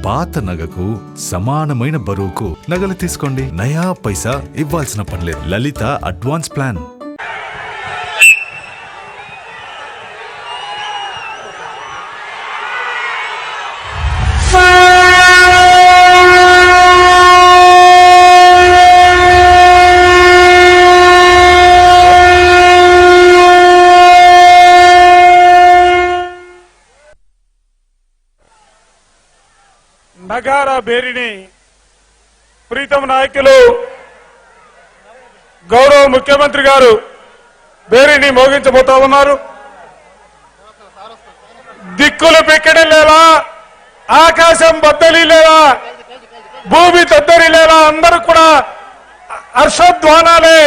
పాత నగకు సమానమైన బరువుకు నగలు తీసుకోండి. నయా పైసా ఇవ్వాల్సిన పనిలేదు. లలిత అడ్వాన్స్ ప్లాన్. నగారా బేరిని ప్రీతం నాయకులు గౌరవ ముఖ్యమంత్రి గారు బేరిని మోగించబోతా ఉన్నారు. దిక్కులు పెక్కడలేలా, ఆకాశం బద్దలిలేలా, భూమి తద్దరిలేలా అందరూ కూడా హర్షధ్వానాలే,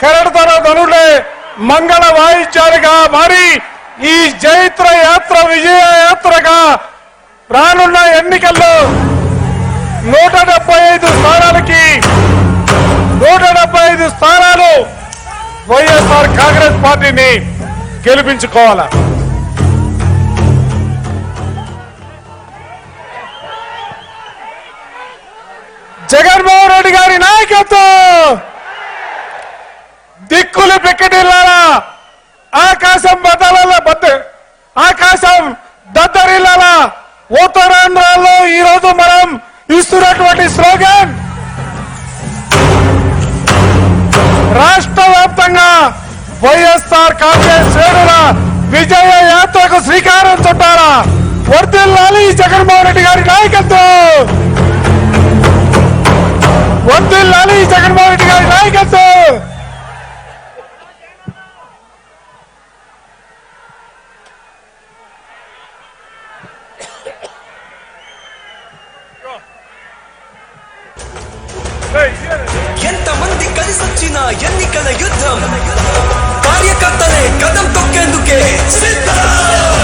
కరడతర ధనులే, మంగళ వాయిద్యాలుగా మారి ఈ జైత్ర యాత్ర విజయ యాత్రగా రానున్న ఎన్నికల్లో 175 స్థానాలకి 175 స్థానాలు వైఎస్ఆర్ కాంగ్రెస్ పార్టీని గెలిపించుకోవాలా. జగన్మోహన్ రెడ్డి గారి నాయకత్వం, దిక్కులు పెక్కటిల్లాలా, ఆకాశం దద్దరిల్లాలా. ఉత్తరాంధ్రలో ఈ రోజు మనం ఇస్తున్నటువంటి స్లోగన్ రాష్ట్ర వ్యాప్తంగా వైఎస్ఆర్ కాంగ్రెస్ శ్రేణుల విజయ యాత్రకు శ్రీకారం చుట్టారా. వర్ధిల్లాలి జగన్మోహన్ రెడ్డి గారి నాయకత్వం, వర్ధిల్లాలి జగన్మోహన్ రెడ్డి గారి నాయకత్వం. ఎంతమంది కలిసొచ్చిన ఎన్నికల యుద్ధం, కార్యకర్తలే కదం తొక్కేందుకే సిద్ధం.